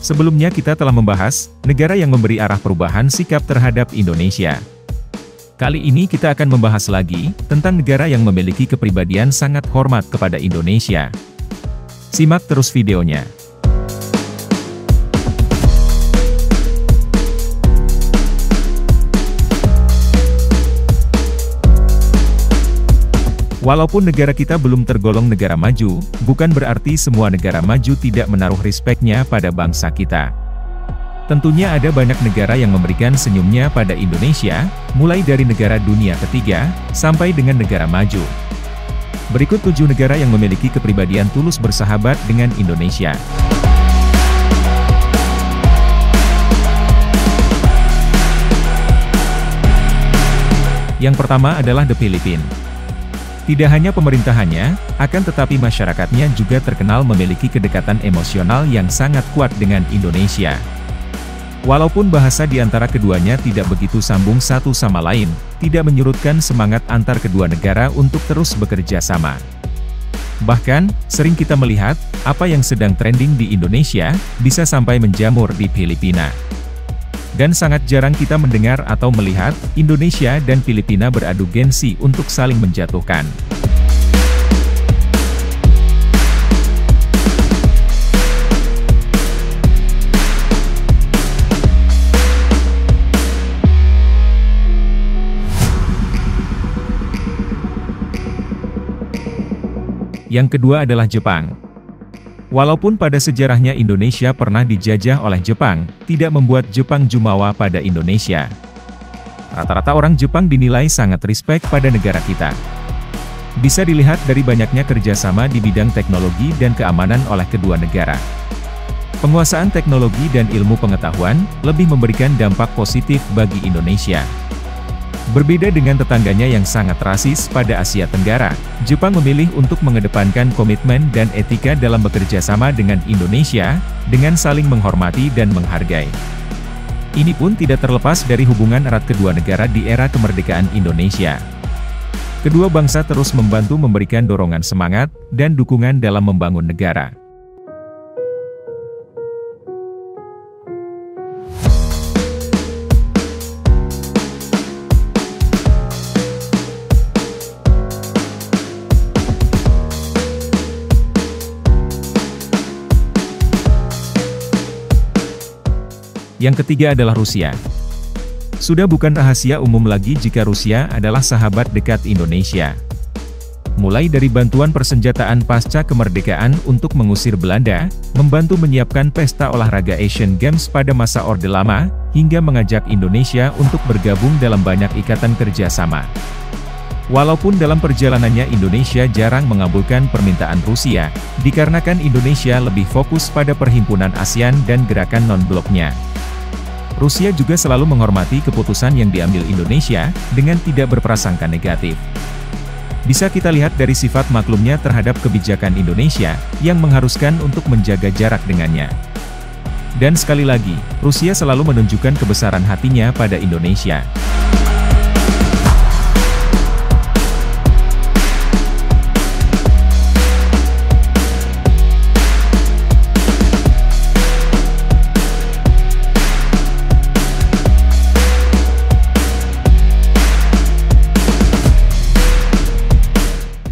Sebelumnya kita telah membahas negara yang memberi arah perubahan sikap terhadap Indonesia. Kali ini kita akan membahas lagi tentang negara yang memiliki kepribadian sangat hormat kepada Indonesia. Simak terus videonya. Walaupun negara kita belum tergolong negara maju, bukan berarti semua negara maju tidak menaruh respeknya pada bangsa kita. Tentunya ada banyak negara yang memberikan senyumnya pada Indonesia, mulai dari negara dunia ketiga, sampai dengan negara maju. Berikut 7 negara yang memiliki kepribadian tulus bersahabat dengan Indonesia. Yang pertama adalah The Philippines. Tidak hanya pemerintahannya, akan tetapi masyarakatnya juga terkenal memiliki kedekatan emosional yang sangat kuat dengan Indonesia. Walaupun bahasa di antara keduanya tidak begitu sambung satu sama lain, tidak menyurutkan semangat antar kedua negara untuk terus bekerja sama. Bahkan, sering kita melihat, apa yang sedang trending di Indonesia, bisa sampai menjamur di Filipina. Dan sangat jarang kita mendengar atau melihat, Indonesia dan Filipina beradu gengsi untuk saling menjatuhkan. Yang kedua adalah Jepang. Walaupun pada sejarahnya Indonesia pernah dijajah oleh Jepang, tidak membuat Jepang jumawa pada Indonesia. Rata-rata orang Jepang dinilai sangat respek pada negara kita. Bisa dilihat dari banyaknya kerjasama di bidang teknologi dan keamanan oleh kedua negara. Penguasaan teknologi dan ilmu pengetahuan lebih memberikan dampak positif bagi Indonesia. Berbeda dengan tetangganya yang sangat rasis pada Asia Tenggara, Jepang memilih untuk mengedepankan komitmen dan etika dalam bekerja sama dengan Indonesia, dengan saling menghormati dan menghargai. Ini pun tidak terlepas dari hubungan erat kedua negara di era kemerdekaan Indonesia. Kedua bangsa terus membantu memberikan dorongan semangat dan dukungan dalam membangun negara. Yang ketiga adalah Rusia. Sudah bukan rahasia umum lagi jika Rusia adalah sahabat dekat Indonesia. Mulai dari bantuan persenjataan pasca kemerdekaan untuk mengusir Belanda, membantu menyiapkan pesta olahraga Asian Games pada masa Orde Lama, hingga mengajak Indonesia untuk bergabung dalam banyak ikatan kerjasama. Walaupun dalam perjalanannya Indonesia jarang mengabulkan permintaan Rusia, dikarenakan Indonesia lebih fokus pada perhimpunan ASEAN dan gerakan non-bloknya. Rusia juga selalu menghormati keputusan yang diambil Indonesia, dengan tidak berprasangka negatif. Bisa kita lihat dari sifat maklumnya terhadap kebijakan Indonesia, yang mengharuskan untuk menjaga jarak dengannya. Dan sekali lagi, Rusia selalu menunjukkan kebesaran hatinya pada Indonesia.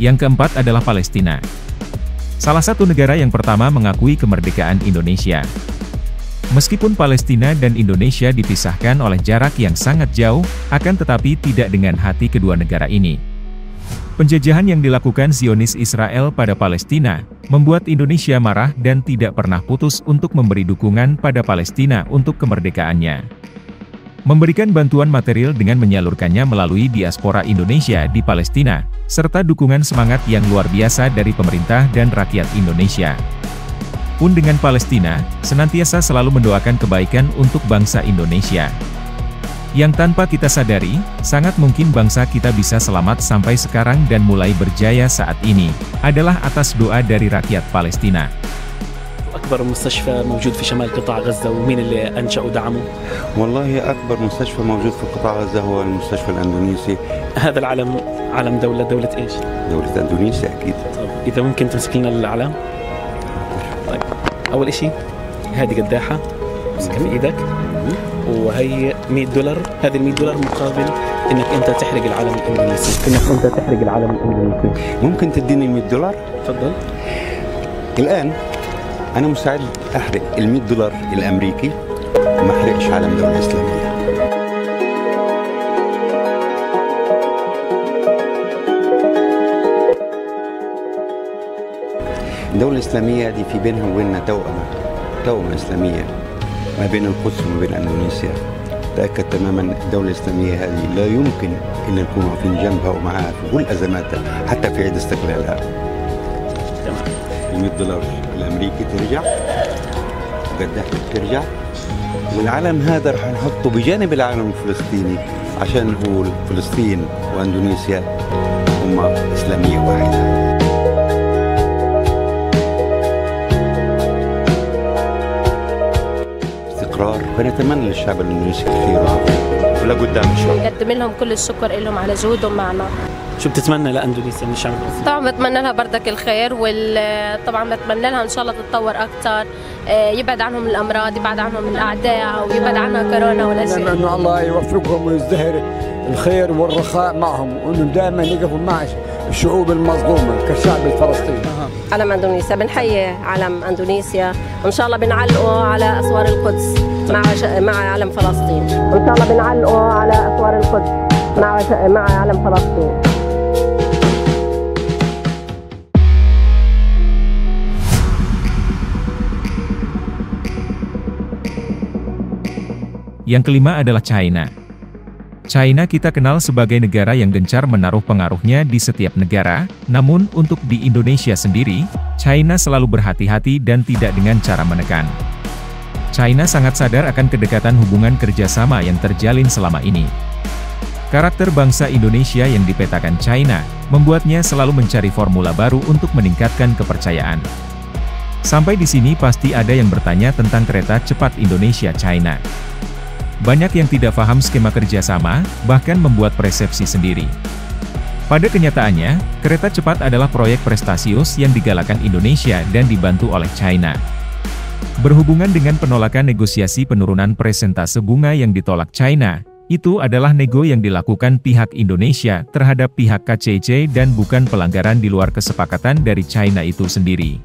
Yang keempat adalah Palestina. Salah satu negara yang pertama mengakui kemerdekaan Indonesia. Meskipun Palestina dan Indonesia dipisahkan oleh jarak yang sangat jauh, akan tetapi tidak dengan hati kedua negara ini. Penjajahan yang dilakukan Zionis Israel pada Palestina, membuat Indonesia marah dan tidak pernah putus untuk memberi dukungan pada Palestina untuk kemerdekaannya. Memberikan bantuan material dengan menyalurkannya melalui diaspora Indonesia di Palestina, serta dukungan semangat yang luar biasa dari pemerintah dan rakyat Indonesia. Pun dengan Palestina, senantiasa selalu mendoakan kebaikan untuk bangsa Indonesia. Yang tanpa kita sadari, sangat mungkin bangsa kita bisa selamat sampai sekarang dan mulai berjaya saat ini, adalah atas doa dari rakyat Palestina. أكبر مستشفى موجود في شمال قطاع غزة ومين اللي أنشأ ودعمه؟ والله أكبر مستشفى موجود في قطاع غزة هو المستشفى الأندونيسي. هذا العلم علم دولة إيش؟ دولة أندونيسيا أكيد. طب إذا ممكن تمسك لنا الأعلام؟ طيب أول إشي هذه قداحة امسكها في ايدك، وهي $100. هذه $100 مقابل انك انت تحرق العلم الاندونيسي. ممكن تديني $100؟ تفضل. الآن أنا مستعد أحرق $100 الأمريكي وما أحرقش علم دولة إسلامية. الدولة الإسلامية دي في بينها وبيننا توأمة إسلامية ما بين القدس وما بين إندونيسيا. تأكد تماما الدولة الإسلامية هذه لا يمكن إن نكون واقفين جنبها ومعها في كل أزماتها حتى في عيد استقلالها. $100 الأمريكي ترجع، وقداحة ترجع، والعلم هذا رح نحطه بجانب العلم الفلسطيني عشان نقول فلسطين وإندونيسيا هما إسلامية واحدة. فنتمنى للشعب الاندونيسي الخير ولقدام ان شاء الله. نقدم لهم كل الشكر لهم على جهودهم معنا. شو بتتمنى لاندونيسيا من الشعب الفلسطيني؟ طبعا بتمنى لها بردك الخير، وطبعا بتمنى لها ان شاء الله تتطور اكثر، يبعد عنهم الامراض، يبعد عنهم الاعداء، ويبعد عنها كورونا والاشياء. انه الله يوفقهم ويزدهر الخير والرخاء معهم، وانه دائما يقفوا مع الشعوب المظلومه كالشعب الفلسطيني. علم اندونيسيا، بنحيي علم اندونيسيا، وان شاء الله بنعلقه على اسوار القدس مع علم فلسطين، وان شاء الله بنعلقه على اسوار القدس مع علم فلسطين. Yang kelima adalah China. China kita kenal sebagai negara yang gencar menaruh pengaruhnya di setiap negara, namun untuk di Indonesia sendiri, China selalu berhati-hati dan tidak dengan cara menekan. China sangat sadar akan kedekatan hubungan kerjasama yang terjalin selama ini. Karakter bangsa Indonesia yang dipetakan China, membuatnya selalu mencari formula baru untuk meningkatkan kepercayaan. Sampai di sini pasti ada yang bertanya tentang kereta cepat Indonesia-China. Banyak yang tidak paham skema kerjasama, bahkan membuat persepsi sendiri. Pada kenyataannya, kereta cepat adalah proyek prestasius yang digalakan Indonesia dan dibantu oleh China. Berhubungan dengan penolakan negosiasi penurunan persentase bunga yang ditolak China, itu adalah nego yang dilakukan pihak Indonesia terhadap pihak KCC dan bukan pelanggaran di luar kesepakatan dari China itu sendiri.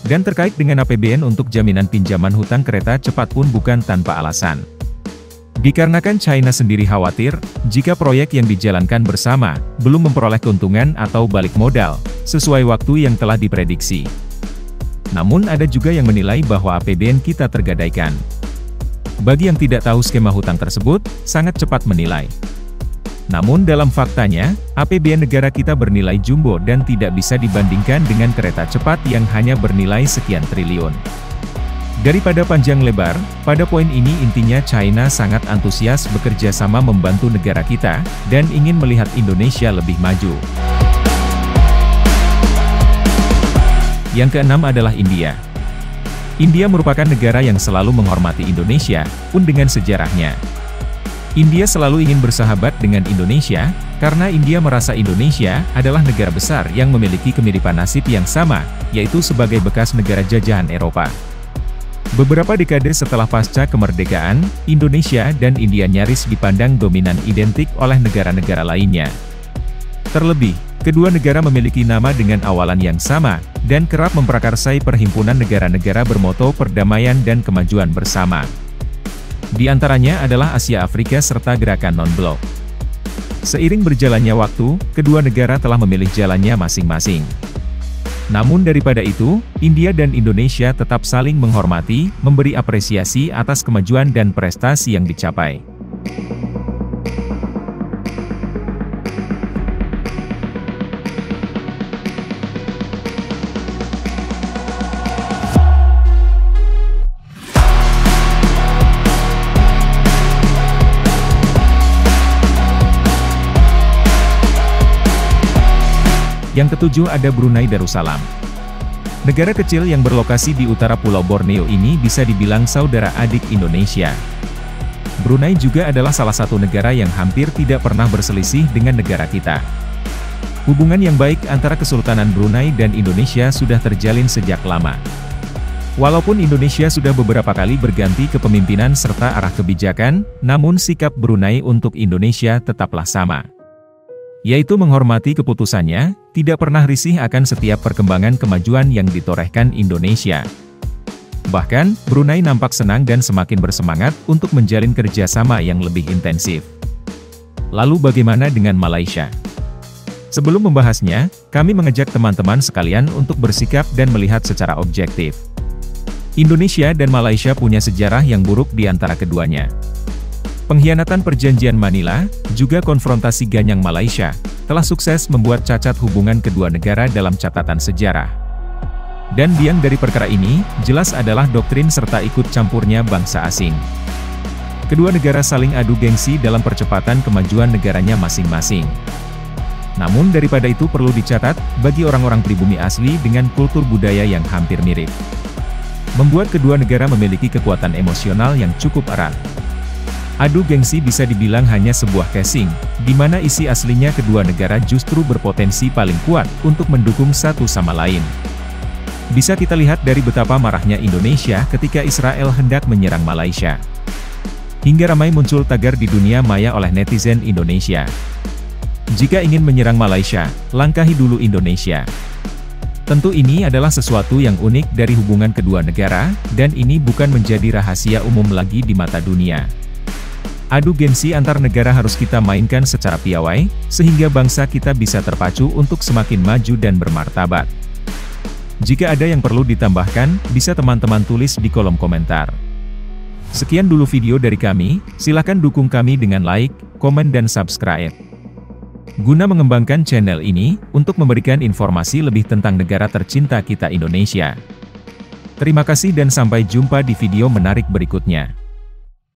Dan terkait dengan APBN untuk jaminan pinjaman hutang kereta cepat pun bukan tanpa alasan. Dikarenakan China sendiri khawatir, jika proyek yang dijalankan bersama, belum memperoleh keuntungan atau balik modal, sesuai waktu yang telah diprediksi. Namun ada juga yang menilai bahwa APBN kita tergadaikan. Bagi yang tidak tahu skema hutang tersebut, sangat cepat menilai. Namun dalam faktanya, APBN negara kita bernilai jumbo dan tidak bisa dibandingkan dengan kereta cepat yang hanya bernilai sekian triliun. Daripada panjang lebar, pada poin ini intinya China sangat antusias bekerja sama membantu negara kita, dan ingin melihat Indonesia lebih maju. Yang keenam adalah India. India merupakan negara yang selalu menghormati Indonesia, pun dengan sejarahnya. India selalu ingin bersahabat dengan Indonesia, karena India merasa Indonesia adalah negara besar yang memiliki kemiripan nasib yang sama, yaitu sebagai bekas negara jajahan Eropa. Beberapa dekade setelah pasca kemerdekaan, Indonesia dan India nyaris dipandang dominan identik oleh negara-negara lainnya. Terlebih, kedua negara memiliki nama dengan awalan yang sama, dan kerap memprakarsai perhimpunan negara-negara bermoto perdamaian dan kemajuan bersama. Di antaranya adalah Asia Afrika serta gerakan non-blok. Seiring berjalannya waktu, kedua negara telah memilih jalannya masing-masing. Namun daripada itu, India dan Indonesia tetap saling menghormati, memberi apresiasi atas kemajuan dan prestasi yang dicapai. Yang ketujuh ada Brunei Darussalam. Negara kecil yang berlokasi di utara Pulau Borneo ini bisa dibilang saudara adik Indonesia. Brunei juga adalah salah satu negara yang hampir tidak pernah berselisih dengan negara kita. Hubungan yang baik antara Kesultanan Brunei dan Indonesia sudah terjalin sejak lama. Walaupun Indonesia sudah beberapa kali berganti kepemimpinan serta arah kebijakan, namun sikap Brunei untuk Indonesia tetaplah sama. Yaitu menghormati keputusannya, tidak pernah risih akan setiap perkembangan kemajuan yang ditorehkan Indonesia. Bahkan, Brunei nampak senang dan semakin bersemangat untuk menjalin kerjasama yang lebih intensif. Lalu bagaimana dengan Malaysia? Sebelum membahasnya, kami mengajak teman-teman sekalian untuk bersikap dan melihat secara objektif. Indonesia dan Malaysia punya sejarah yang buruk di antara keduanya. Pengkhianatan Perjanjian Manila, juga konfrontasi Ganyang Malaysia, telah sukses membuat cacat hubungan kedua negara dalam catatan sejarah. Dan biang dari perkara ini, jelas adalah doktrin serta ikut campurnya bangsa asing. Kedua negara saling adu gengsi dalam percepatan kemajuan negaranya masing-masing. Namun daripada itu perlu dicatat, bagi orang-orang pribumi asli dengan kultur budaya yang hampir mirip, membuat kedua negara memiliki kekuatan emosional yang cukup erat. Adu gengsi bisa dibilang hanya sebuah casing, di mana isi aslinya kedua negara justru berpotensi paling kuat untuk mendukung satu sama lain. Bisa kita lihat dari betapa marahnya Indonesia ketika Israel hendak menyerang Malaysia. Hingga ramai muncul tagar di dunia maya oleh netizen Indonesia. Jika ingin menyerang Malaysia, langkahi dulu Indonesia. Tentu ini adalah sesuatu yang unik dari hubungan kedua negara, dan ini bukan menjadi rahasia umum lagi di mata dunia. Adu gengsi antar negara harus kita mainkan secara piawai, sehingga bangsa kita bisa terpacu untuk semakin maju dan bermartabat. Jika ada yang perlu ditambahkan, bisa teman-teman tulis di kolom komentar. Sekian dulu video dari kami, silakan dukung kami dengan like, komen dan subscribe. Guna mengembangkan channel ini, untuk memberikan informasi lebih tentang negara tercinta kita Indonesia. Terima kasih dan sampai jumpa di video menarik berikutnya.